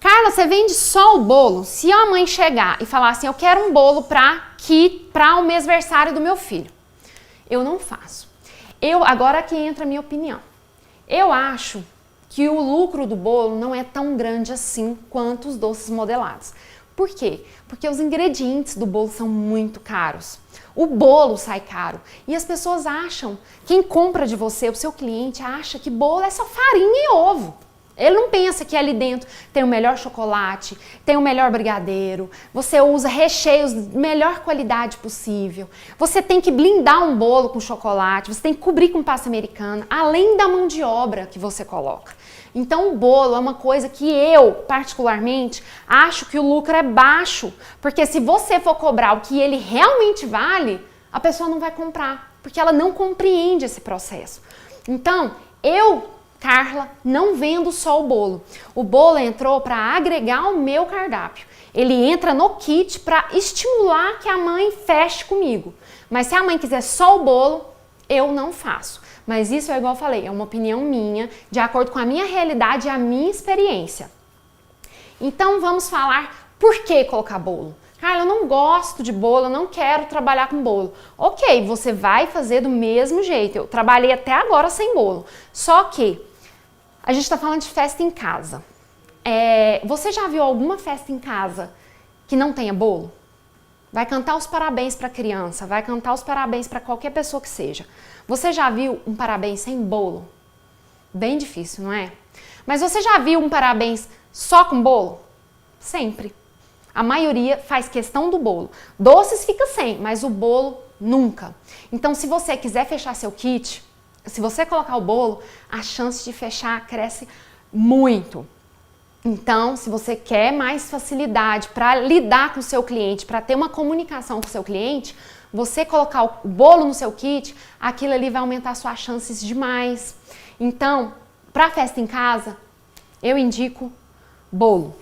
A: Carla, você vende só o bolo? Se a mãe chegar e falar assim, eu quero um bolo para o mêsversário do meu filho, eu não faço. Agora aqui entra a minha opinião. Eu acho que o lucro do bolo não é tão grande assim quanto os doces modelados. Por quê? Porque os ingredientes do bolo são muito caros. O bolo sai caro. E as pessoas acham, quem compra de você, o seu cliente, acha que bolo é só farinha e ovo. Ele não pensa que ali dentro tem o melhor chocolate, tem o melhor brigadeiro, você usa recheios de melhor qualidade possível, você tem que blindar um bolo com chocolate, você tem que cobrir com pasta americana, além da mão de obra que você coloca. Então o bolo é uma coisa que eu, particularmente, acho que o lucro é baixo, porque se você for cobrar o que ele realmente vale, a pessoa não vai comprar, porque ela não compreende esse processo. Então, Carla, não vendo só o bolo. O bolo entrou para agregar o meu cardápio. Ele entra no kit para estimular que a mãe feche comigo. Mas se a mãe quiser só o bolo, eu não faço. Mas isso é igual eu falei, é uma opinião minha, de acordo com a minha realidade e a minha experiência. Então vamos falar por que colocar bolo. Carla, eu não gosto de bolo, eu não quero trabalhar com bolo. Ok, você vai fazer do mesmo jeito. Eu trabalhei até agora sem bolo. Só que a gente está falando de festa em casa. Você já viu alguma festa em casa que não tenha bolo? Vai cantar os parabéns para a criança, vai cantar os parabéns para qualquer pessoa que seja. Você já viu um parabéns sem bolo? Bem difícil, não é? Mas você já viu um parabéns só com bolo? Sempre. A maioria faz questão do bolo. Doces fica sem, mas o bolo nunca. Então, se você quiser fechar seu kit, se você colocar o bolo, a chance de fechar cresce muito. Então, se você quer mais facilidade para lidar com o seu cliente, para ter uma comunicação com o seu cliente, você colocar o bolo no seu kit, aquilo ali vai aumentar suas chances demais. Então, para festa em casa, eu indico bolo.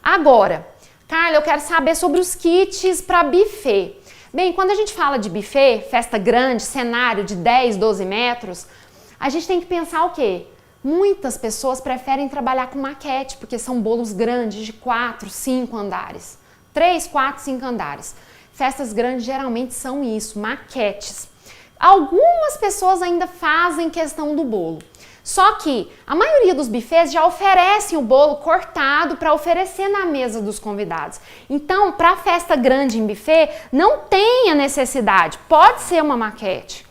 A: Agora, Carla, eu quero saber sobre os kits para buffet. Bem, quando a gente fala de buffet, festa grande, cenário de 10, 12 metros, a gente tem que pensar o quê? Muitas pessoas preferem trabalhar com maquete, porque são bolos grandes de 4, 5 andares. 3, 4, 5 andares. Festas grandes geralmente são isso, maquetes. Algumas pessoas ainda fazem questão do bolo. Só que a maioria dos buffets já oferecem o bolo cortado para oferecer na mesa dos convidados. Então, para festa grande em buffet, não tem a necessidade. Pode ser uma maquete.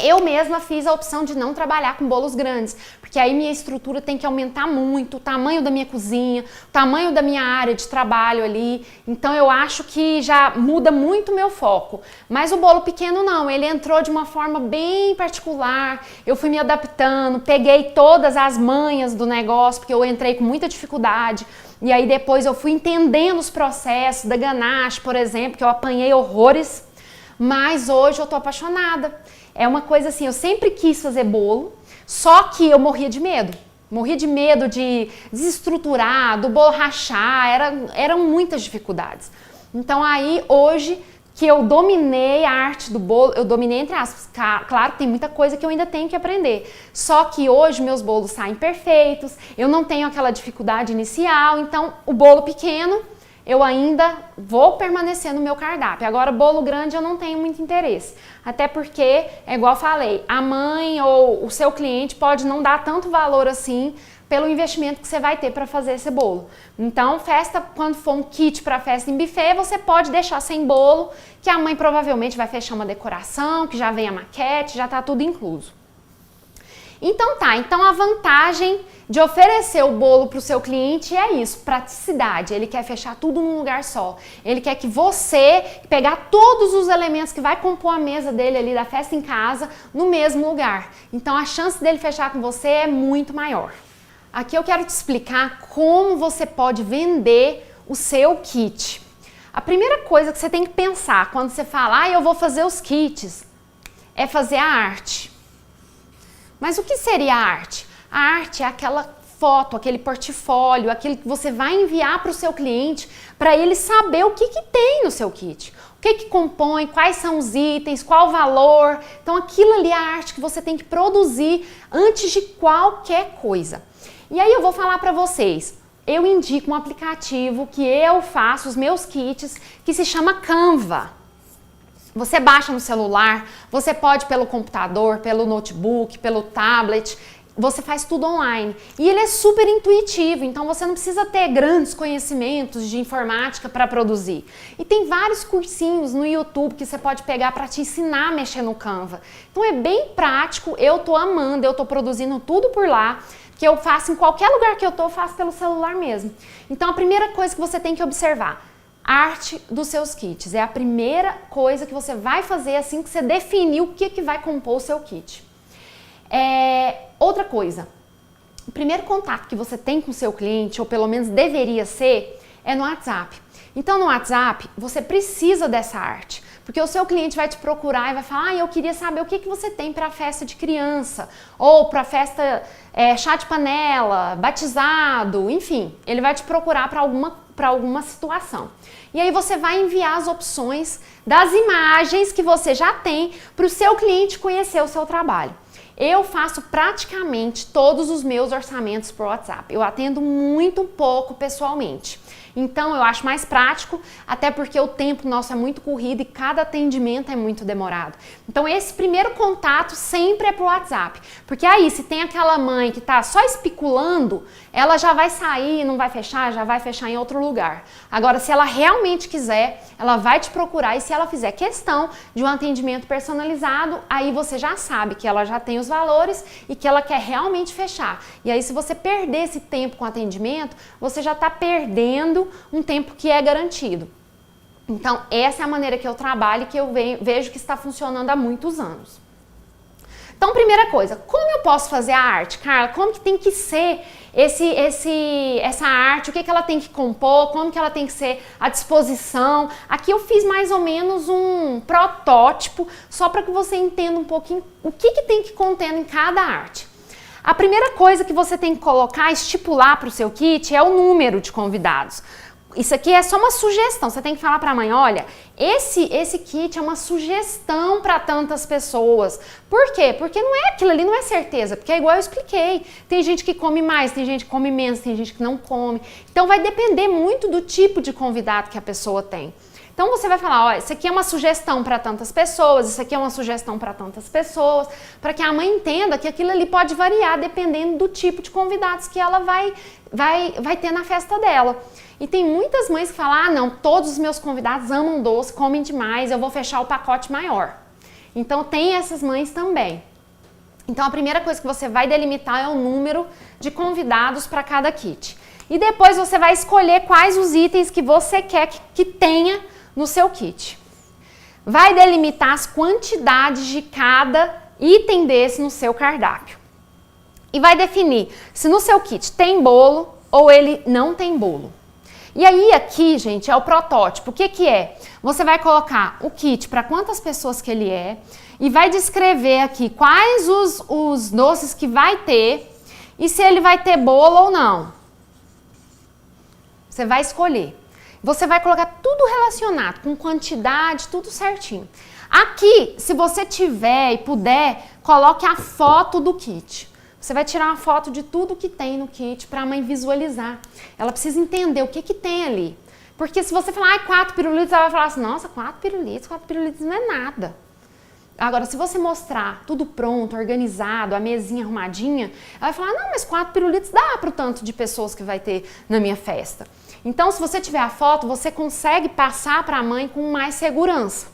A: Eu mesma fiz a opção de não trabalhar com bolos grandes, porque aí minha estrutura tem que aumentar muito, o tamanho da minha cozinha, o tamanho da minha área de trabalho ali, então eu acho que já muda muito o meu foco. Mas o bolo pequeno não, ele entrou de uma forma bem particular, eu fui me adaptando, peguei todas as manhas do negócio, porque eu entrei com muita dificuldade, e aí depois eu fui entendendo os processos da ganache, por exemplo, que eu apanhei horrores, mas hoje eu tô apaixonada. É uma coisa assim, eu sempre quis fazer bolo, só que eu morria de medo. Morria de medo de desestruturar, do bolo rachar, eram muitas dificuldades. Então aí, hoje que eu dominei a arte do bolo, eu dominei entre aspas, claro que tem muita coisa que eu ainda tenho que aprender. Só que hoje meus bolos saem perfeitos, eu não tenho aquela dificuldade inicial, então o bolo pequeno eu ainda vou permanecer no meu cardápio. Agora, bolo grande eu não tenho muito interesse. Até porque, é igual eu falei, a mãe ou o seu cliente pode não dar tanto valor assim pelo investimento que você vai ter para fazer esse bolo. Então, festa, quando for um kit para festa em buffet, você pode deixar sem bolo, que a mãe provavelmente vai fechar uma decoração, que já vem a maquete, já tá tudo incluso. Então então a vantagem de oferecer o bolo para o seu cliente é isso, praticidade. Ele quer fechar tudo num lugar só. Ele quer que você pegar todos os elementos que vai compor a mesa dele ali da festa em casa no mesmo lugar. Então a chance dele fechar com você é muito maior. Aqui eu quero te explicar como você pode vender o seu kit. A primeira coisa que você tem que pensar quando você fala, eu vou fazer os kits, é fazer a arte. Mas o que seria a arte? A arte é aquela foto, aquele portfólio, aquilo que você vai enviar para o seu cliente para ele saber o que tem no seu kit. O que compõe, quais são os itens, qual o valor. Então aquilo ali é a arte que você tem que produzir antes de qualquer coisa. E aí eu vou falar para vocês, eu indico um aplicativo que eu faço os meus kits que se chama Canva. Você baixa no celular, você pode pelo computador, pelo notebook, pelo tablet, você faz tudo online. E ele é super intuitivo, então você não precisa ter grandes conhecimentos de informática para produzir. E tem vários cursinhos no YouTube que você pode pegar para te ensinar a mexer no Canva. Então é bem prático, eu tô amando, eu tô produzindo tudo por lá, que eu faço em qualquer lugar que eu tô, eu faço pelo celular mesmo. Então a primeira coisa que você tem que observar, arte dos seus kits. É a primeira coisa que você vai fazer assim que você definir o que vai compor o seu kit. Outra coisa, o primeiro contato que você tem com o seu cliente, ou pelo menos deveria ser, é no WhatsApp. Então no WhatsApp você precisa dessa arte, porque o seu cliente vai te procurar e vai falar, eu queria saber o que você tem para festa de criança, ou para festa chá de panela, batizado, enfim, ele vai te procurar para alguma situação. E aí você vai enviar as opções das imagens que você já tem para o seu cliente conhecer o seu trabalho. Eu faço praticamente todos os meus orçamentos por WhatsApp. Eu atendo muito pouco pessoalmente. Então eu acho mais prático, até porque o tempo nosso é muito corrido e cada atendimento é muito demorado. Então esse primeiro contato sempre é pro WhatsApp, porque aí se tem aquela mãe que tá só especulando, ela já vai sair, não vai fechar, já vai fechar em outro lugar. Agora se ela realmente quiser, ela vai te procurar e se ela fizer questão de um atendimento personalizado, aí você já sabe que ela já tem os valores e que ela quer realmente fechar. E aí se você perder esse tempo com atendimento, você já tá perdendo um tempo que é garantido. Então, essa é a maneira que eu trabalho e que eu vejo que está funcionando há muitos anos. Então, primeira coisa, como eu posso fazer a arte? Carla, como que tem que ser essa arte? O que ela tem que compor? Como que ela tem que ser à disposição? Aqui eu fiz mais ou menos um protótipo, só para que você entenda um pouquinho o que tem que conter em cada arte. A primeira coisa que você tem que colocar, estipular para o seu kit é o número de convidados. Isso aqui é só uma sugestão, você tem que falar para a mãe, olha, esse kit é uma sugestão para tantas pessoas. Por quê? Porque não é aquilo ali, não é certeza, porque é igual eu expliquei. Tem gente que come mais, tem gente que come menos, tem gente que não come. Então vai depender muito do tipo de convidado que a pessoa tem. Então você vai falar, olha, isso aqui é uma sugestão para tantas pessoas, isso aqui é uma sugestão para tantas pessoas, para que a mãe entenda que aquilo ali pode variar dependendo do tipo de convidados que ela vai ter na festa dela. E tem muitas mães que falam, ah não, todos os meus convidados amam doce, comem demais, eu vou fechar o pacote maior. Então tem essas mães também. Então a primeira coisa que você vai delimitar é o número de convidados para cada kit. E depois você vai escolher quais os itens que você quer que tenha no seu kit. Vai delimitar as quantidades de cada item desse no seu cardápio. E vai definir se no seu kit tem bolo ou ele não tem bolo. E aí aqui, gente, é o protótipo. O que é? Você vai colocar o kit para quantas pessoas que ele é e vai descrever aqui quais os doces que vai ter e se ele vai ter bolo ou não. Você vai escolher. Você vai colocar tudo relacionado, com quantidade, tudo certinho. Aqui, se você tiver e puder, coloque a foto do kit. Você vai tirar uma foto de tudo que tem no kit para a mãe visualizar. Ela precisa entender o que tem ali. Porque se você falar, 4 pirulitos, ela vai falar assim, nossa, 4 pirulitos não é nada. Agora, se você mostrar tudo pronto, organizado, a mesinha arrumadinha, ela vai falar, não, mas 4 pirulitos dá para o tanto de pessoas que vai ter na minha festa. Então, se você tiver a foto, você consegue passar para a mãe com mais segurança.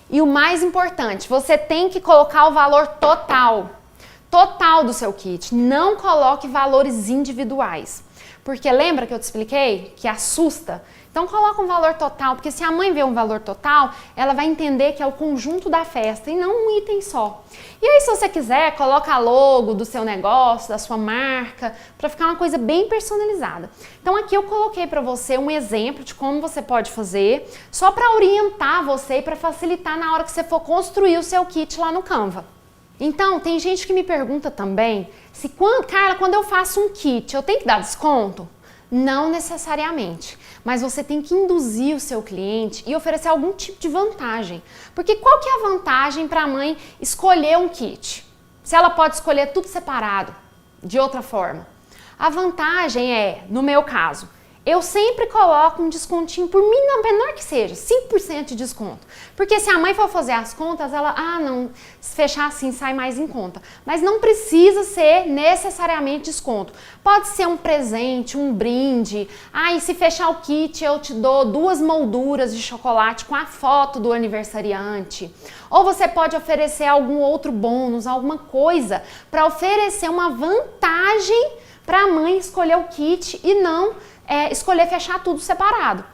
A: E o mais importante, você tem que colocar o valor total do seu kit. Não coloque valores individuais. Porque lembra que eu te expliquei que assusta? Então coloca um valor total, porque se a mãe vê um valor total, ela vai entender que é o conjunto da festa e não um item só. E aí, se você quiser, coloca logo do seu negócio, da sua marca, para ficar uma coisa bem personalizada. Então aqui eu coloquei para você um exemplo de como você pode fazer, só para orientar você e para facilitar na hora que você for construir o seu kit lá no Canva. Então, tem gente que me pergunta também, Carla, quando eu faço um kit, eu tenho que dar desconto? Não necessariamente, mas você tem que induzir o seu cliente e oferecer algum tipo de vantagem. Porque qual que é a vantagem para a mãe escolher um kit? Se ela pode escolher tudo separado, de outra forma. A vantagem é, no meu caso, eu sempre coloco um descontinho, por mim, menor que seja, 5% de desconto. Porque se a mãe for fazer as contas, ela, não, se fechar assim sai mais em conta. Mas não precisa ser necessariamente desconto. Pode ser um presente, um brinde. E se fechar o kit, eu te dou 2 molduras de chocolate com a foto do aniversariante. Ou você pode oferecer algum outro bônus, alguma coisa, para oferecer uma vantagem para a mãe escolher o kit e não escolher fechar tudo separado.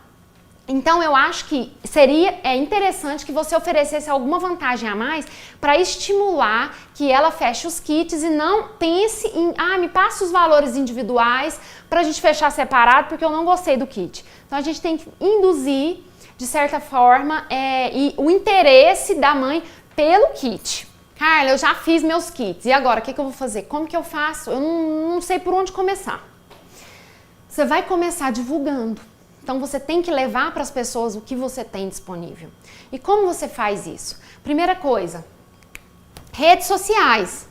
A: Então eu acho que seria interessante que você oferecesse alguma vantagem a mais para estimular que ela feche os kits e não pense em, me passa os valores individuais para a gente fechar separado porque eu não gostei do kit. Então a gente tem que induzir, de certa forma, o interesse da mãe pelo kit. Carla, eu já fiz meus kits, e agora o que eu vou fazer? Como que eu faço? Eu não sei por onde começar. Você vai começar divulgando. Então você tem que levar para as pessoas o que você tem disponível. E como você faz isso? Primeira coisa, redes sociais.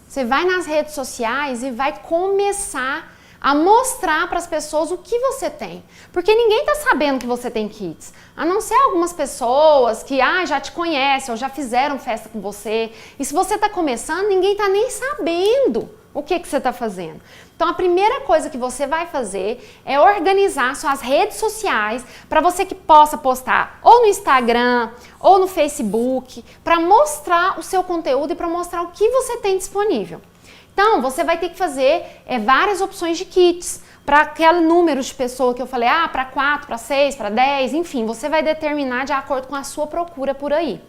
A: Você vai nas redes sociais e vai começar a mostrar para as pessoas o que você tem. Porque ninguém está sabendo que você tem kits. A não ser algumas pessoas que já te conhecem ou já fizeram festa com você. E se você está começando, ninguém está nem sabendo o que você está fazendo. Então a primeira coisa que você vai fazer é organizar suas redes sociais para você que possa postar ou no Instagram ou no Facebook para mostrar o seu conteúdo e para mostrar o que você tem disponível. Então você vai ter que fazer várias opções de kits para aquele número de pessoas que eu falei, para 4, para 6, para 10, enfim, você vai determinar de acordo com a sua procura por aí.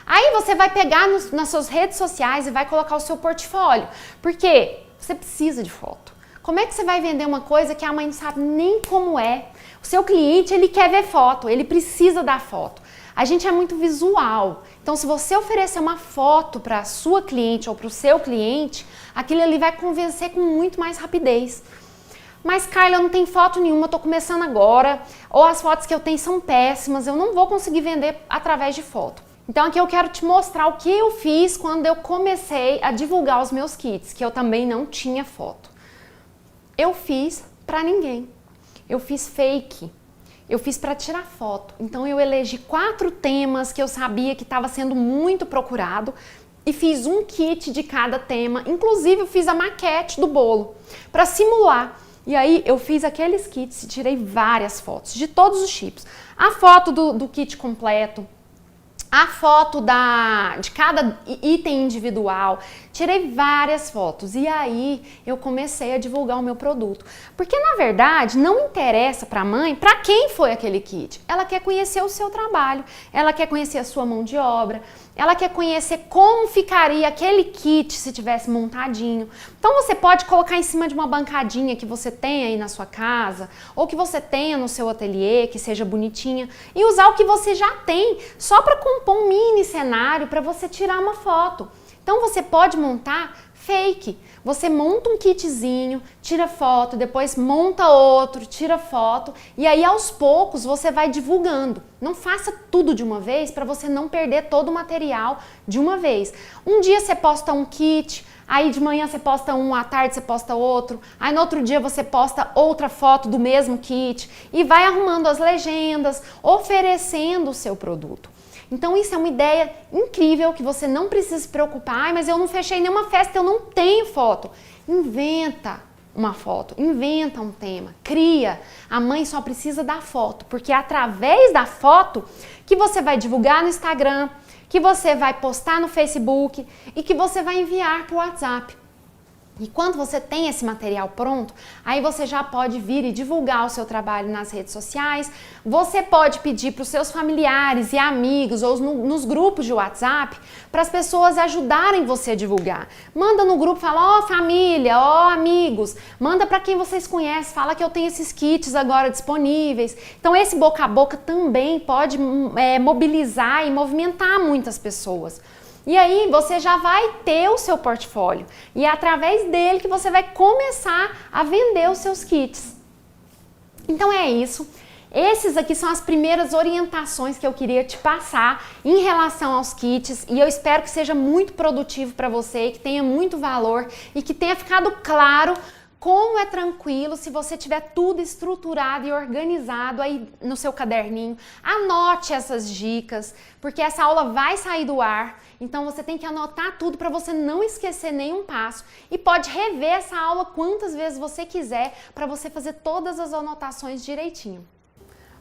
A: Aí você vai pegar nas suas redes sociais e vai colocar o seu portfólio. Por quê? Você precisa de foto. Como é que você vai vender uma coisa que a mãe não sabe nem como é? O seu cliente, ele quer ver foto, ele precisa da foto. A gente é muito visual. Então, se você oferecer uma foto para a sua cliente ou para o seu cliente, aquilo ali vai convencer com muito mais rapidez. Mas, Carla, eu não tenho foto nenhuma, eu tô começando agora, ou as fotos que eu tenho são péssimas, eu não vou conseguir vender através de foto. Então, aqui eu quero te mostrar o que eu fiz quando eu comecei a divulgar os meus kits, que eu também não tinha foto. Eu fiz para ninguém. Eu fiz fake. Eu fiz para tirar foto. Então, eu elegi 4 temas que eu sabia que estava sendo muito procurado e fiz um kit de cada tema. Inclusive, eu fiz a maquete do bolo para simular. E aí, eu fiz aqueles kits e tirei várias fotos de todos os tipos. A foto do kit completo, a foto de cada item individual, tirei várias fotos e aí eu comecei a divulgar o meu produto. Porque na verdade não interessa para a mãe para quem foi aquele kit. Ela quer conhecer o seu trabalho, ela quer conhecer a sua mão de obra, ela quer conhecer como ficaria aquele kit se tivesse montadinho. Então você pode colocar em cima de uma bancadinha que você tem aí na sua casa ou que você tenha no seu ateliê, que seja bonitinha, e usar o que você já tem só para compor um mini cenário para você tirar uma foto. Então você pode montar fake. Você monta um kitzinho, tira foto, depois monta outro, tira foto e aí aos poucos você vai divulgando. Não faça tudo de uma vez para você não perder todo o material de uma vez. Um dia você posta um kit, aí de manhã você posta um, à tarde você posta outro, aí no outro dia você posta outra foto do mesmo kit e vai arrumando as legendas, oferecendo o seu produto. Então isso é uma ideia incrível que você não precisa se preocupar. Ai, mas eu não fechei nenhuma festa, eu não tenho foto. Inventa uma foto, inventa um tema, cria. A mãe só precisa da foto, porque é através da foto que você vai divulgar no Instagram, que você vai postar no Facebook e que você vai enviar para o WhatsApp. E quando você tem esse material pronto, aí você já pode vir e divulgar o seu trabalho nas redes sociais. Você pode pedir para os seus familiares e amigos ou nos grupos de WhatsApp para as pessoas ajudarem você a divulgar. Manda no grupo, fala, ó família, ó amigos, manda para quem vocês conhecem, fala que eu tenho esses kits agora disponíveis. Então esse boca a boca também pode mobilizar e movimentar muitas pessoas. E aí você já vai ter o seu portfólio e é através dele que você vai começar a vender os seus kits. Então é isso. Esses aqui são as primeiras orientações que eu queria te passar em relação aos kits e eu espero que seja muito produtivo para você, que tenha muito valor e que tenha ficado claro como é tranquilo se você tiver tudo estruturado e organizado aí no seu caderninho. Anote essas dicas, porque essa aula vai sair do ar, então você tem que anotar tudo para você não esquecer nenhum passo e pode rever essa aula quantas vezes você quiser para você fazer todas as anotações direitinho.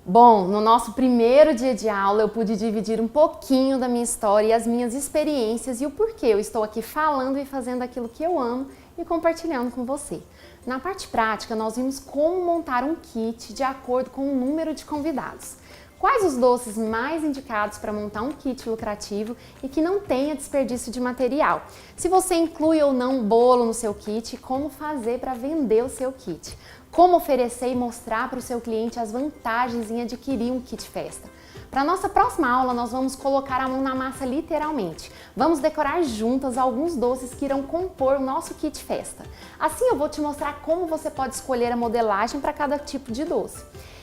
A: Bom, no nosso primeiro dia de aula eu pude dividir um pouquinho da minha história e as minhas experiências e o porquê eu estou aqui falando e fazendo aquilo que eu amo e compartilhando com você. Na parte prática, nós vimos como montar um kit de acordo com o número de convidados. Quais os doces mais indicados para montar um kit lucrativo e que não tenha desperdício de material. Se você inclui ou não bolo no seu kit, como fazer para vender o seu kit. Como oferecer e mostrar para o seu cliente as vantagens em adquirir um kit festa. Para a nossa próxima aula, nós vamos colocar a mão na massa literalmente. Vamos decorar juntas alguns doces que irão compor o nosso kit festa. Assim eu vou te mostrar como você pode escolher a modelagem para cada tipo de doce.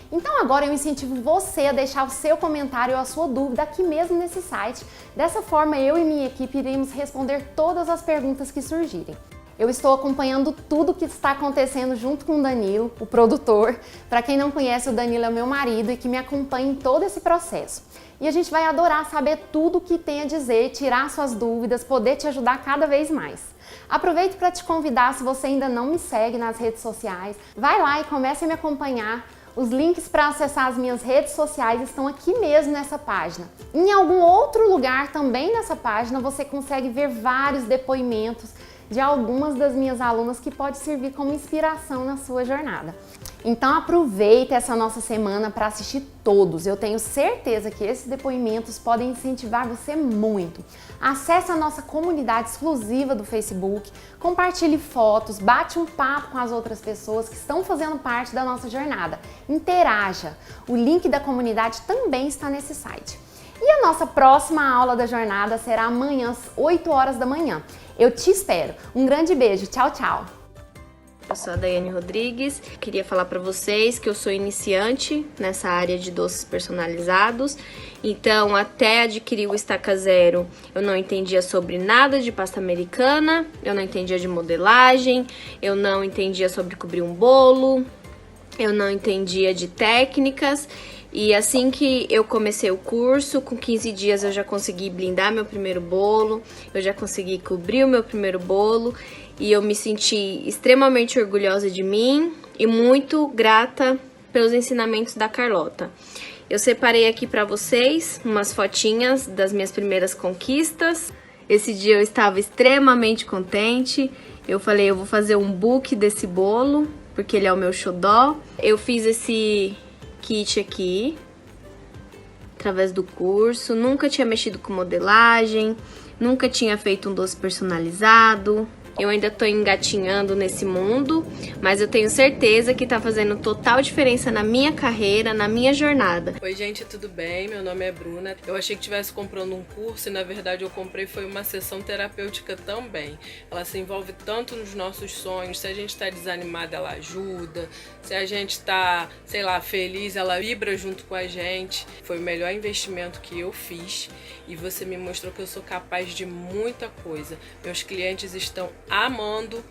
A: Então agora eu incentivo você a deixar o seu comentário ou a sua dúvida aqui mesmo nesse site. Dessa forma eu e minha equipe iremos responder todas as perguntas que surgirem. Eu estou acompanhando tudo que está acontecendo junto com o Danilo, o produtor. Para quem não conhece, o Danilo é meu marido e que me acompanha em todo esse processo. E a gente vai adorar saber tudo o que tem a dizer, tirar suas dúvidas, poder te ajudar cada vez mais. Aproveito para te convidar, se você ainda não me segue nas redes sociais, vai lá e comece a me acompanhar. Os links para acessar as minhas redes sociais estão aqui mesmo nessa página. Em algum outro lugar também nessa página você consegue ver vários depoimentos de algumas das minhas alunas que pode servir como inspiração na sua jornada. Então aproveita essa nossa semana para assistir todos. Eu tenho certeza que esses depoimentos podem incentivar você muito. Acesse a nossa comunidade exclusiva do Facebook, compartilhe fotos, bate um papo com as outras pessoas que estão fazendo parte da nossa jornada. Interaja. O link da comunidade também está nesse site. E a nossa próxima aula da jornada será amanhã às 8 horas da manhã. Eu te espero. Um grande beijo. Tchau, tchau.
F: Eu sou a Daiane Rodrigues, queria falar para vocês que eu sou iniciante nessa área de doces personalizados, então até adquirir o Estaca Zero eu não entendia sobre nada de pasta americana, eu não entendia de modelagem, eu não entendia sobre cobrir um bolo, eu não entendia de técnicas. E assim que eu comecei o curso, com 15 dias eu já consegui blindar meu primeiro bolo, eu já consegui cobrir o meu primeiro bolo e eu me senti extremamente orgulhosa de mim e muito grata pelos ensinamentos da Carlota. Eu separei aqui para vocês umas fotinhas das minhas primeiras conquistas. Esse dia eu estava extremamente contente, eu falei, eu vou fazer um book desse bolo, porque ele é o meu xodó. Eu fiz esse kit aqui, através do curso, nunca tinha mexido com modelagem, nunca tinha feito um doce personalizado. Eu ainda tô engatinhando nesse mundo, mas eu tenho certeza que tá fazendo total diferença na minha carreira, na minha jornada.
G: Oi gente, tudo bem? Meu nome é Bruna. Eu achei que estivesse comprando um curso e na verdade eu comprei foi uma sessão terapêutica também. Ela se envolve tanto nos nossos sonhos, se a gente tá desanimada ela ajuda, se a gente tá, sei lá, feliz ela vibra junto com a gente. Foi o melhor investimento que eu fiz e você me mostrou que eu sou capaz de muita coisa. Meus clientes estão amando.